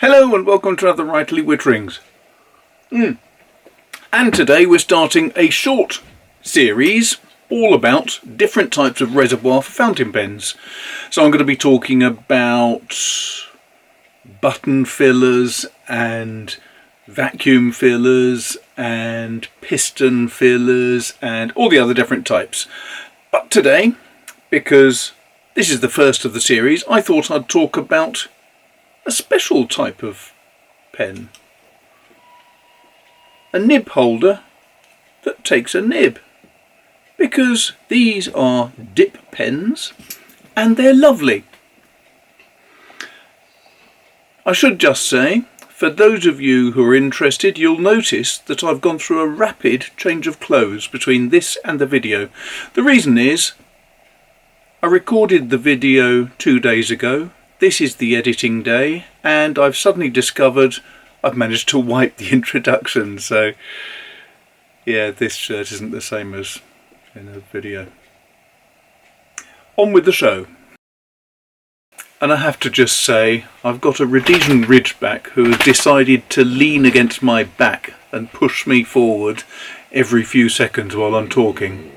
Hello and welcome to another Writerly Witterings. And today we're starting a short series all about different types of reservoir for fountain pens. So I'm going to be talking about button fillers and vacuum fillers and piston fillers and all the other different types. But today, because this is the first of the series, I thought I'd talk about a special type of pen. A nib holder that takes a nib. Because these are dip pens and they're lovely. I should just say, for those of you who are interested, you'll notice that I've gone through a rapid change of clothes between this and the video. The reason is, I recorded the video 2 days ago. This is the editing day, and I've suddenly discovered I've managed to wipe the introduction, so yeah, this shirt isn't the same as in the video. On with the show. And I have to just say, I've got a Rhodesian Ridgeback who has decided to lean against my back and push me forward every few seconds while I'm talking.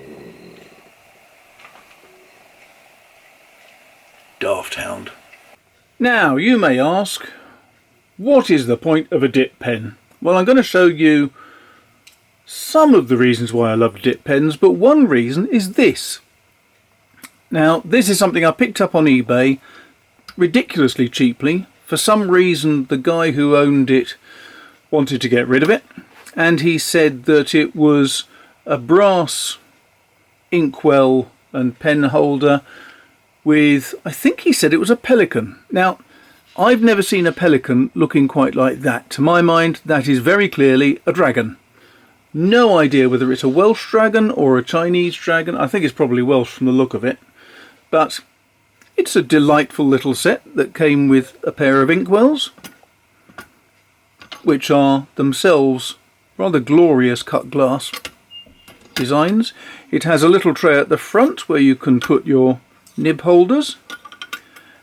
Daft hound. Now, you may ask, what is the point of a dip pen? Well, I'm going to show you some of the reasons why I love dip pens, but one reason is this. Now, this is something I picked up on eBay ridiculously cheaply. For some reason, the guy who owned it wanted to get rid of it, and he said that it was a brass inkwell and pen holder with, I think he said it was a pelican. Now, I've never seen a pelican looking quite like that. To my mind, that is very clearly a dragon. No idea whether it's a Welsh dragon or a Chinese dragon. I think it's probably Welsh from the look of it. But it's a delightful little set that came with a pair of inkwells, which are themselves rather glorious cut glass designs. It has a little tray at the front where you can put your nib holders,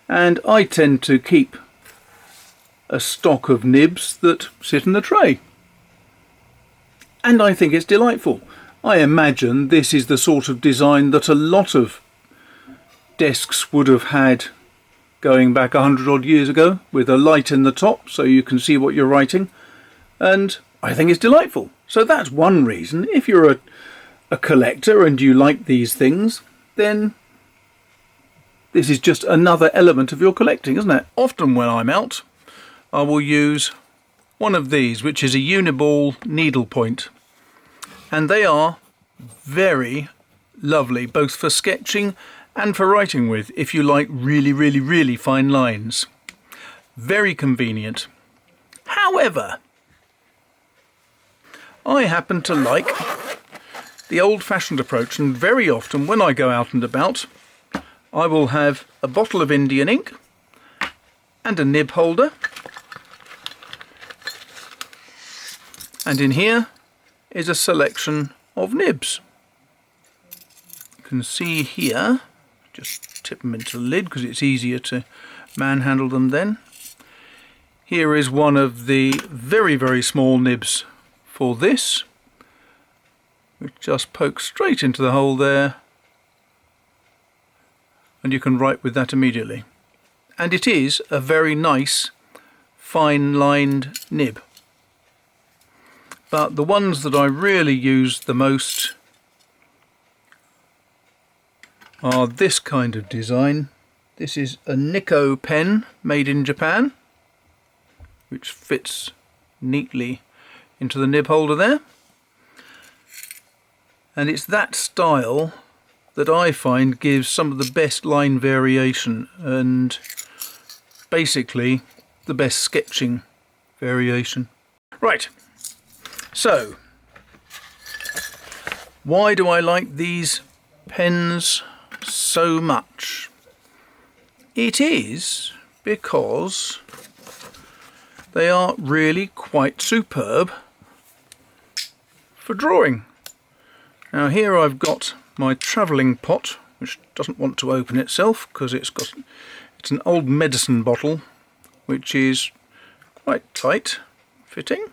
and I tend to keep a stock of nibs that sit in the tray, and I think it's delightful. I imagine this is the sort of design that a lot of desks would have had going back 100 odd years ago, with a light in the top so you can see what you're writing, and I think it's delightful. So that's one reason. If you're a collector and you like these things, then this is just another element of your collecting, isn't it? Often when I'm out, I will use one of these, which is a Uniball Needlepoint. And they are very lovely, both for sketching and for writing with, if you like really fine lines. Very convenient. However, I happen to like the old-fashioned approach, and very often when I go out and about, I will have a bottle of Indian ink and a nib holder, and in here is a selection of nibs. You can see here, just tip them into the lid because it's easier to manhandle them then. Here is one of the very small nibs for this, which just pokes straight into the hole there, and you can write with that immediately. And it is a very nice fine lined nib. But the ones that I really use the most are this kind of design. This is a Nikko pen made in Japan, which fits neatly into the nib holder there. And it's that style that I find gives some of the best line variation and basically the best sketching variation. Right, so why do I like these pens so much? It is because they are really quite superb for drawing. Now here I've got my travelling pot, which doesn't want to open itself because it's an old medicine bottle which is quite tight fitting.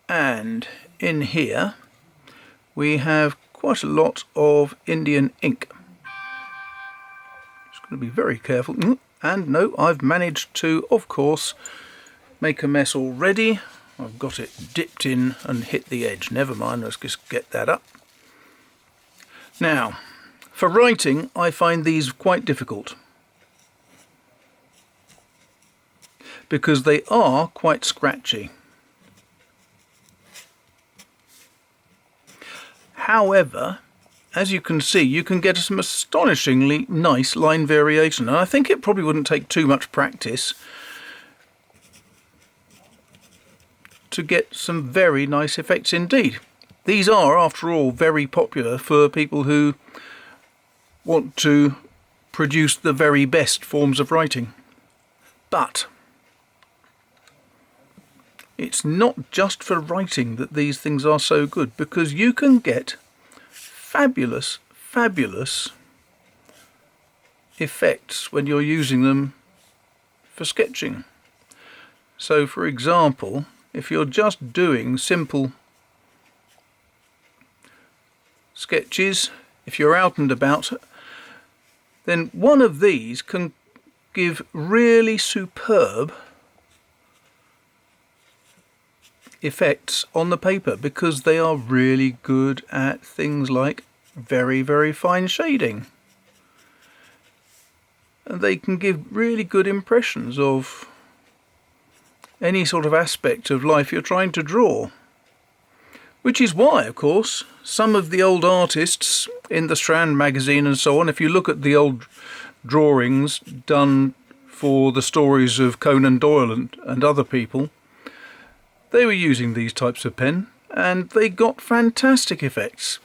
And in here we have quite a lot of Indian ink. Just going to be very careful. And no, I've managed to, of course, make a mess already. I've got it dipped in and hit the edge. Never mind, let's just get that up. Now, for writing, I find these quite difficult because they are quite scratchy. However, as you can see, you can get some astonishingly nice line variation, and I think it probably wouldn't take too much practice to get some very nice effects indeed. These are, after all, very popular for people who want to produce the very best forms of writing. But it's not just for writing that these things are so good, because you can get fabulous effects when you're using them for sketching. So for example, if you're just doing simple sketches, if you're out and about, then one of these can give really superb effects on the paper, because they are really good at things like very fine shading, and they can give really good impressions of any sort of aspect of life you're trying to draw. Which is why, of course, some of the old artists in the Strand magazine and so on, if you look at the old drawings done for the stories of Conan Doyle and other people, they were using these types of pen, and they got fantastic effects.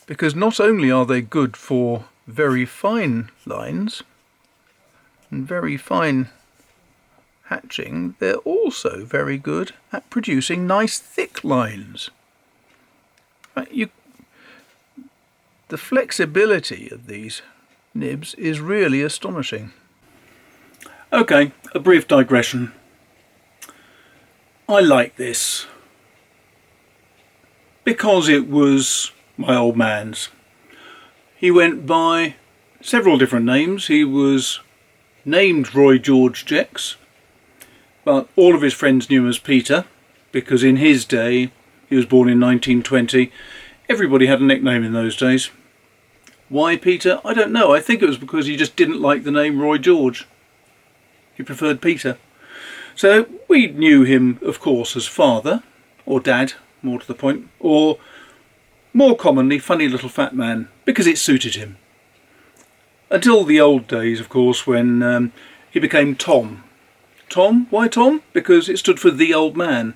Because not only are they good for very fine lines and very fine hatching, they're also very good at producing nice thick lines. The flexibility of these nibs is really astonishing. Okay, a brief digression. I like this because it was my old man's. He went by several different names. He was named Roy George Jex, but all of his friends knew him as Peter, because in his day, he was born in 1920, everybody had a nickname in those days. Why Peter? I don't know. I think it was because he just didn't like the name Roy George. He preferred Peter. So we knew him, of course, as Father, or Dad, more to the point, or more commonly, Funny Little Fat Man, because it suited him. Until the old days, of course, when he became Tom. Tom? Why Tom? Because it stood for The Old Man.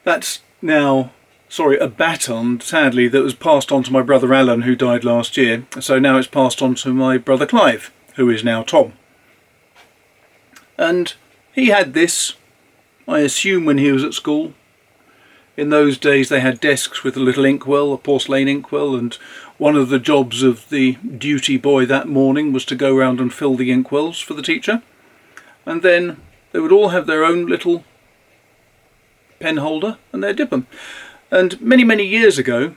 That's now, a baton, sadly, that was passed on to my brother Alan, who died last year. So now it's passed on to my brother Clive, who is now Tom. And he had this, I assume, when he was at school. In those days they had desks with a little inkwell, a porcelain inkwell, and one of the jobs of the duty boy that morning was to go round and fill the inkwells for the teacher. And then they would all have their own little pen holder and they'd dip them. And many years ago,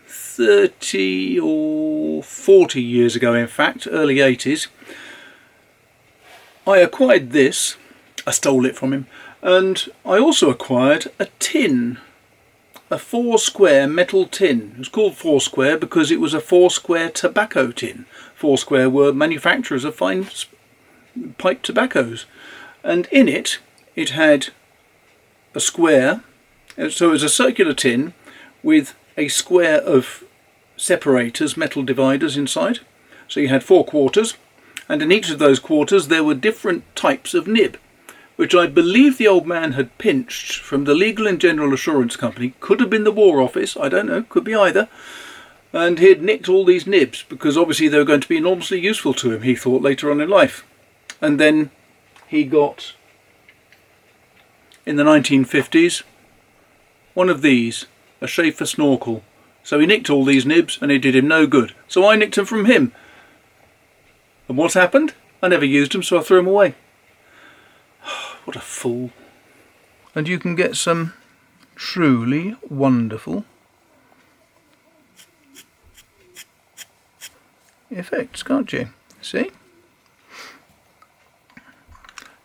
30 or 40 years ago in fact, early 80s, I acquired this. I stole it from him. And I also acquired a tin, a 4-square metal tin. It was called 4-square because it was a 4-square tobacco tin. 4-square were manufacturers of fine pipe tobaccos. And in it, it had a square. So it was a circular tin with a square of separators, metal dividers inside. So you had 4 quarters. And in each of those quarters there were different types of nib, which I believe the old man had pinched from the Legal and General Assurance Company. Could have been the War Office, I don't know, could be either. And he had nicked all these nibs because obviously they were going to be enormously useful to him, he thought, later on in life. And then he got, in the 1950s, one of these, a Schaefer snorkel, So he nicked all these nibs and it did him no good. So I nicked them from him. And what happened? I never used them, so I threw them away. What a fool. And you can get some truly wonderful effects, can't you? See?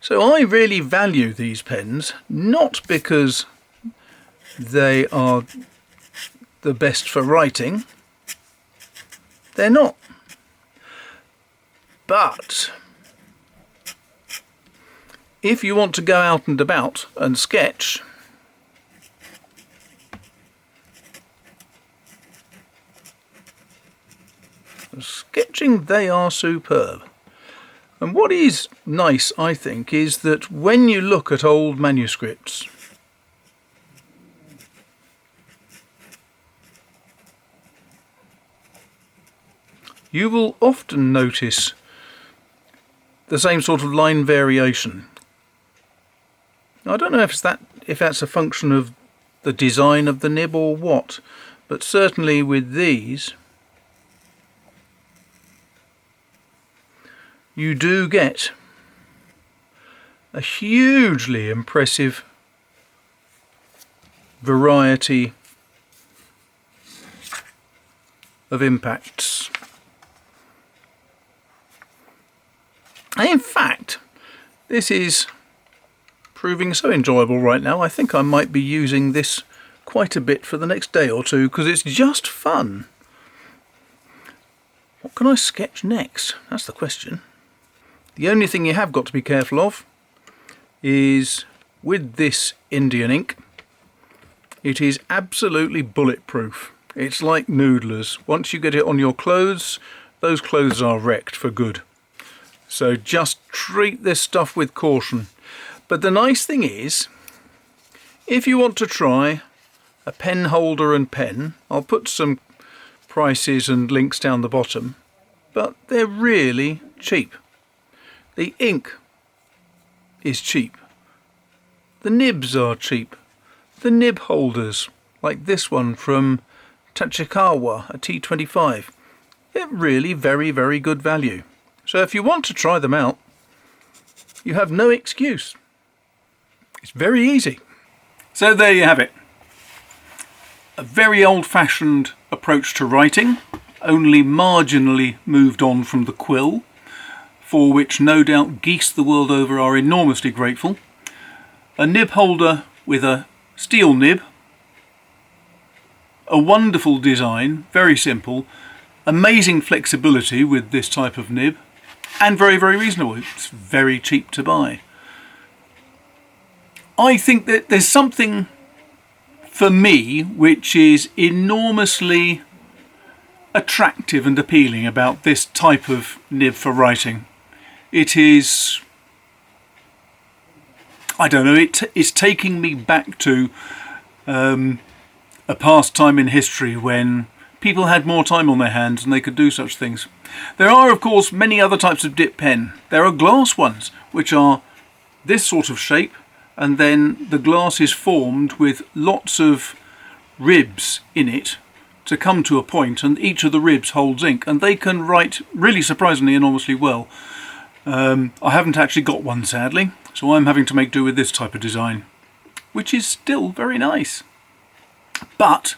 So I really value these pens, not because they are the best for writing. They're not. But if you want to go out and about and sketch, sketching, they are superb. And what is nice, I think, is that when you look at old manuscripts, you will often notice the same sort of line variation. I don't know if that's a function of the design of the nib or what, but certainly with these you do get a hugely impressive variety of impacts. And in fact, this is proving so enjoyable right now, I think I might be using this quite a bit for the next day or two, because it's just fun. What can I sketch next? That's the question. The only thing you have got to be careful of is with this Indian ink, it is absolutely bulletproof. It's like noodlers. Once you get it on your clothes, those clothes are wrecked for good. So just treat this stuff with caution. But the nice thing is, if you want to try a pen holder and pen, I'll put some prices and links down the bottom, but they're really cheap. The ink is cheap. The nibs are cheap. The nib holders, like this one from Tachikawa, a T25, they're really very, very good value. So if you want to try them out, you have no excuse. It's very easy. So there you have it. A very old-fashioned approach to writing, only marginally moved on from the quill, for which no doubt geese the world over are enormously grateful. A nib holder with a steel nib. A wonderful design, very simple. Amazing flexibility with this type of nib. And very, very reasonable. It's very cheap to buy. I think that there's something for me which is enormously attractive and appealing about this type of nib for writing. It is, I don't know, it's taking me back to a past time in history when people had more time on their hands and they could do such things. There are, of course, many other types of dip pen. There are glass ones, which are this sort of shape, and then the glass is formed with lots of ribs in it to come to a point, and each of the ribs holds ink, and they can write really surprisingly enormously well. I haven't actually got one, sadly, so I'm having to make do with this type of design, which is still very nice. But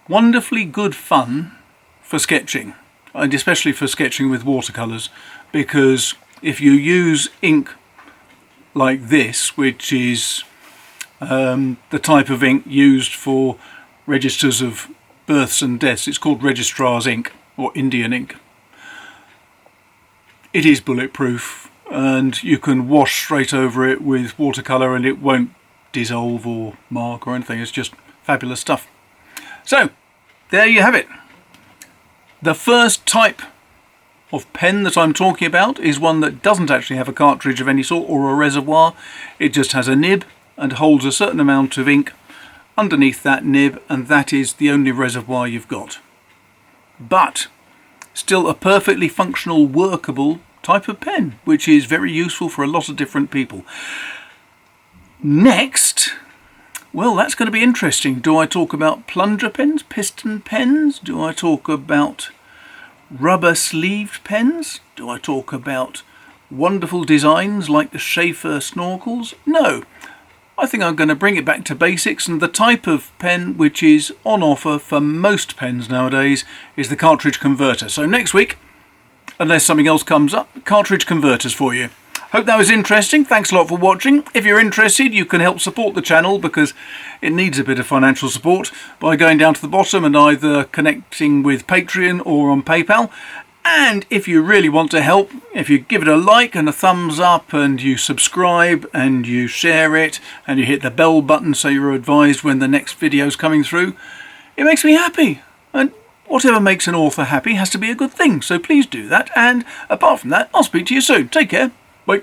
wonderfully good fun for sketching, and especially for sketching with watercolours, because if you use ink like this, which is the type of ink used for registers of births and deaths, it's called registrar's ink or Indian ink. It is bulletproof, and you can wash straight over it with watercolour and it won't dissolve or mark or anything. It's just fabulous stuff. So there you have it. The first type of pen that I'm talking about is one that doesn't actually have a cartridge of any sort or a reservoir. It just has a nib and holds a certain amount of ink underneath that nib, and that is the only reservoir you've got. But still a perfectly functional, workable type of pen, which is very useful for a lot of different people. Next, Well, that's going to be interesting. Do I talk about plunger pens, piston pens? Do I talk about rubber sleeved pens? Do I talk about wonderful designs like the Schaefer snorkels? No. I think I'm going to bring it back to basics, and the type of pen which is on offer for most pens nowadays is the cartridge converter. So next week, unless something else comes up, cartridge converters for you. Hope that was interesting. Thanks a lot for watching. If you're interested, you can help support the channel because it needs a bit of financial support by going down to the bottom and either connecting with Patreon or on PayPal. And if you really want to help, if you give it a like and a thumbs up and you subscribe and you share it and you hit the bell button so you're advised when the next video's coming through, it makes me happy. And whatever makes an author happy has to be a good thing. So please do that. And apart from that, I'll speak to you soon. Take care. Bye.